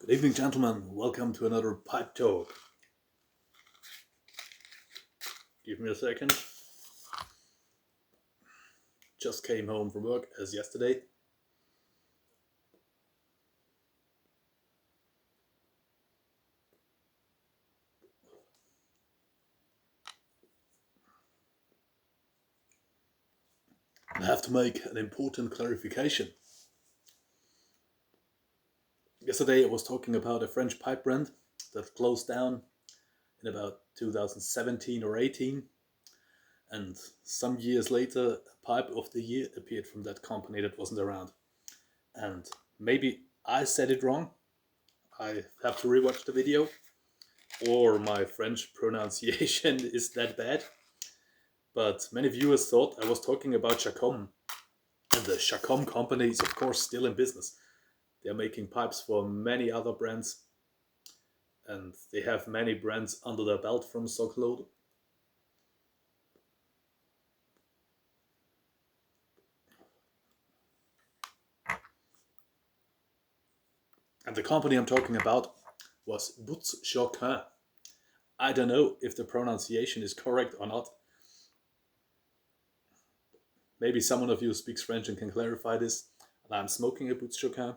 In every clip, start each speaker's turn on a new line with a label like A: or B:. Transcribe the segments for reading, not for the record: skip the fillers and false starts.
A: Good evening, gentlemen. Welcome to another pipe talk. Give me a second. Just came home from work as yesterday. I have to make an important clarification. Yesterday I was talking about a French pipe brand that closed down in about 2017 or 18, and some years later a pipe of the year appeared from that company that wasn't around. And maybe I said it wrong. I have to rewatch the video, or my French pronunciation is that bad. But many viewers thought I was talking about Chacom. And the Chacom company is, of course, still in business. They're making pipes for many other brands, and they have many brands under their belt from Stockload. And the company I'm talking about was Butz Choquin. I don't know if the pronunciation is correct or not. Maybe someone of you speaks French and can clarify this. And I'm smoking a Butz Choquin.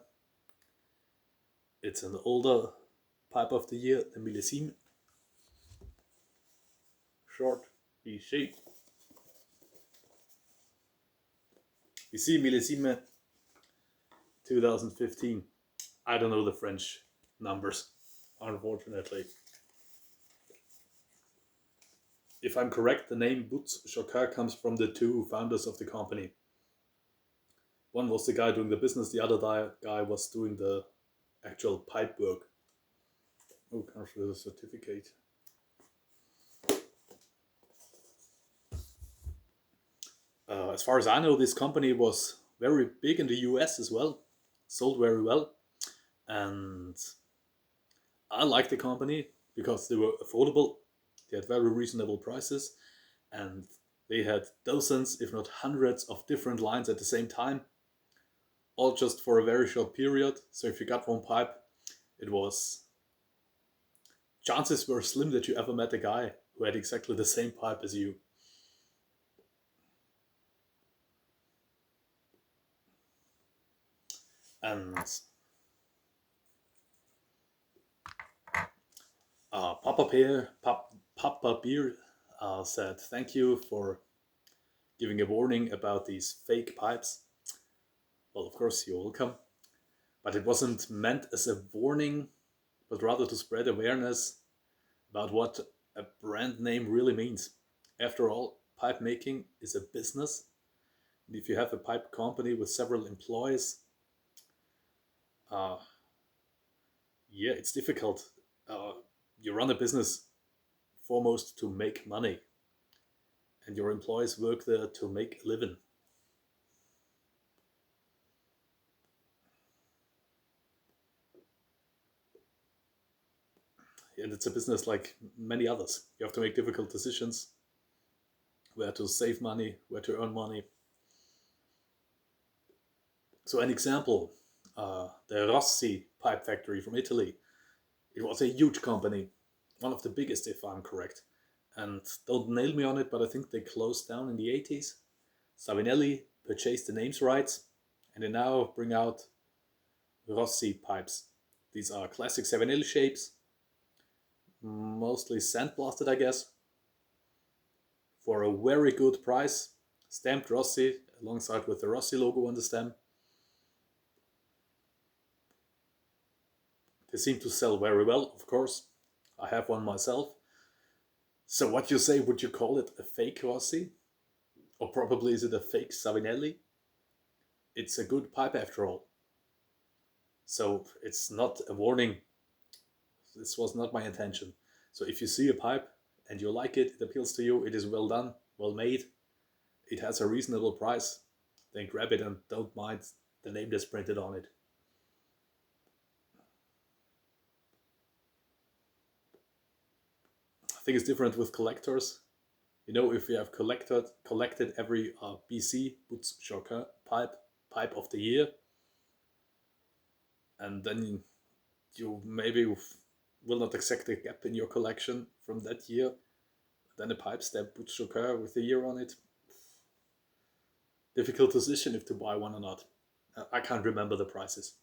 A: It's an older pipe of the year, the Millésime. Short, BC. BC Millésime 2015. I don't know the French numbers, unfortunately. If I'm correct, the name Butz Choquin comes from the two founders of the company. One was the guy doing the business, the other guy was doing the actual pipe work. Oh, comes with a certificate. As far as I know, this company was very big in the US as well, sold very well, and I like the company because they were affordable, they had very reasonable prices, and they had dozens, if not hundreds, of different lines at the same time, all just for a very short period. So if you got one pipe, it was chances were slim that you ever met a guy who had exactly the same pipe as you. And Papa Beer said, "Thank you for giving a warning about these fake pipes." Well, of course, you're welcome. But it wasn't meant as a warning, but rather to spread awareness about what a brand name really means. After all, pipe making is a business. And if you have a pipe company with several employees, uh, yeah, it's difficult. Uh, you run a business foremost to make money, and your employees work there to make a living. And it's a business like many others. You have to make difficult decisions where to save money, where to earn money. So, an example, the Rossi pipe factory from Italy. It was a huge company, one of the biggest, if I'm correct. And don't nail me on it, but I think they closed down in the 80s. Savinelli purchased the names rights, and they now bring out Rossi pipes. These are classic Savinelli shapes, mostly sandblasted, I guess, for a very good price. Stamped Rossi alongside with the Rossi logo on the stem. They seem to sell very well, of course. I have one myself. So what you say, would you call it a fake Rossi? Or probably is it a fake Savinelli? It's a good pipe after all. So it's not a warning. This was not my intention. So if you see a pipe and you like it, it appeals to you, it is well done, well made, it has a reasonable price, then grab it and don't mind the name that's printed on it. I think it's different with collectors. You know, if you have collected every BC Butz Choquin pipe of the year, and then you maybe will not exact a gap in your collection from that year. Then a pipe stab Butz Choquin with a year on it. Difficult decision if to buy one or not. I can't remember the prices,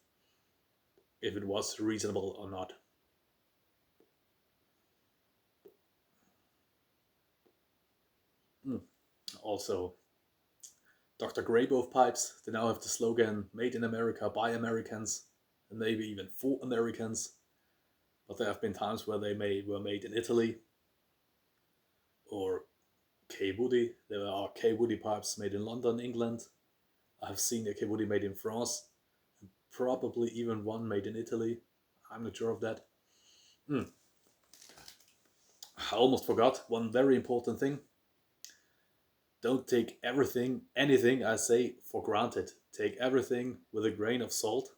A: if it was reasonable or not. Also, Dr. Graybove pipes, they now have the slogan "Made in America by Americans," and maybe even for Americans. But there have been times where were made in Italy, or K Woody. There are K Woody pipes made in London, England. I have seen a K Woody made in France, probably even one made in Italy. I'm not sure of that. I almost forgot one very important thing. Don't take anything I say for granted. Take everything with a grain of salt.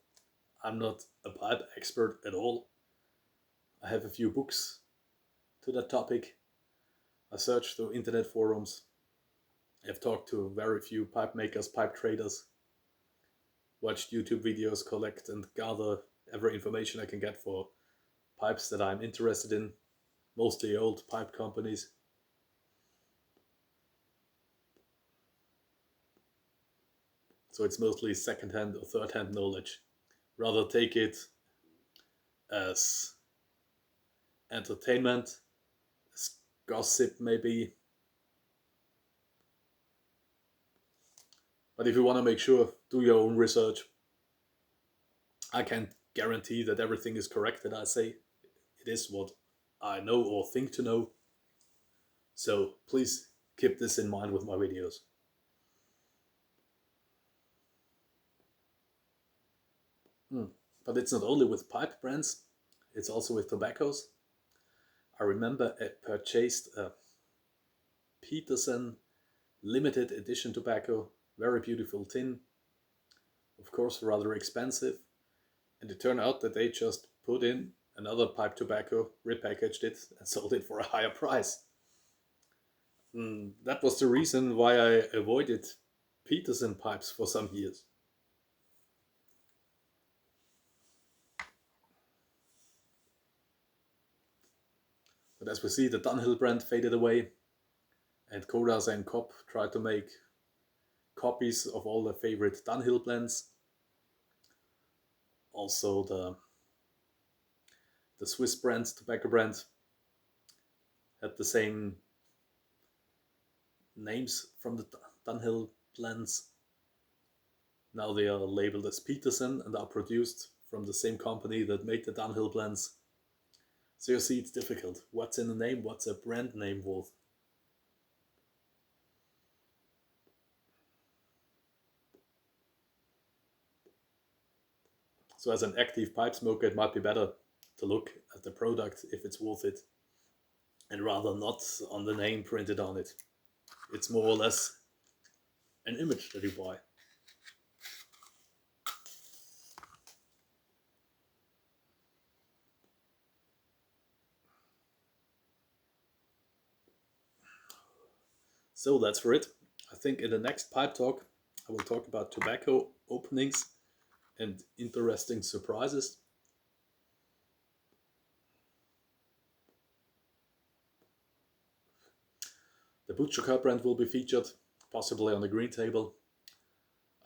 A: I'm not a pipe expert at all. I have a few books to that topic. I searched through internet forums. I've talked to very few pipe makers, pipe traders, watched YouTube videos, collect and gather every information I can get for pipes that I'm interested in, mostly old pipe companies. So it's mostly second-hand or third-hand knowledge. Rather take it as entertainment, as gossip maybe. But if you want to make sure, do your own research. I can't guarantee that everything is correct that I say. It is what I know or think to know. So please keep this in mind with my videos. But it's not only with pipe brands, it's also with tobaccos. I remember I purchased a Peterson limited edition tobacco, very beautiful tin, of course rather expensive, and it turned out that they just put in another pipe tobacco, repackaged it, and sold it for a higher price. That was the reason why I avoided Peterson pipes for some years. But as we see, the Dunhill brand faded away, and Kodas and Kopp tried to make copies of all their favorite Dunhill blends. Also, the Swiss brand, tobacco brand, had the same names from the Dunhill blends. Now they are labeled as Peterson and are produced from the same company that made the Dunhill blends. So you see, it's difficult. What's in a name? What's a brand name worth? So as an active pipe smoker, it might be better to look at the product if it's worth it, and rather not on the name printed on it. It's more or less an image that you buy. So that's for it. I think in the next pipe talk, I will talk about tobacco openings and interesting surprises. The Butz Choquin brand will be featured, possibly on the green table.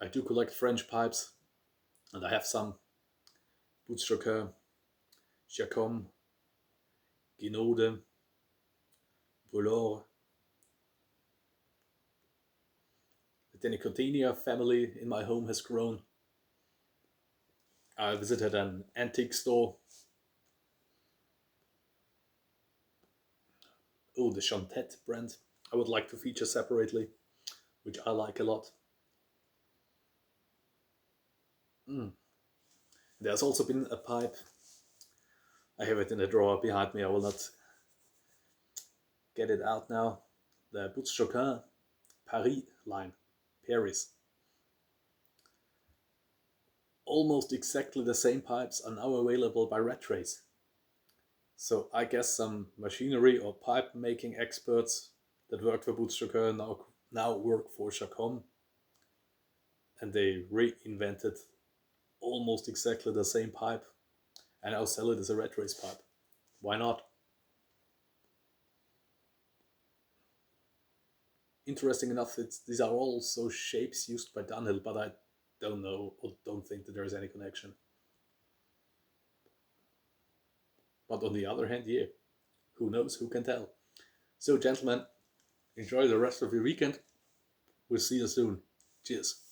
A: I do collect French pipes, and I have some Butz Choquin, Chacom, Guinaude, Volor. The Nicotinia family in my home has grown. I visited an antique store. Oh, the Chantet brand I would like to feature separately, which I like a lot. There's also been a pipe. I have it in a drawer behind me. I will not get it out now. The Butz Choquin Paris line, Paris. Almost exactly the same pipes are now available by Red Trace. So I guess some machinery or pipe making experts that worked for Butz Choquin now work for Chacom, and they reinvented almost exactly the same pipe and I'll sell it as a red race pipe. Why not? Interesting enough, these are also shapes used by Dunhill, but I don't know or don't think that there is any connection. But on the other hand, yeah, who knows? Who can tell? So, gentlemen, enjoy the rest of your weekend. We'll see you soon. Cheers.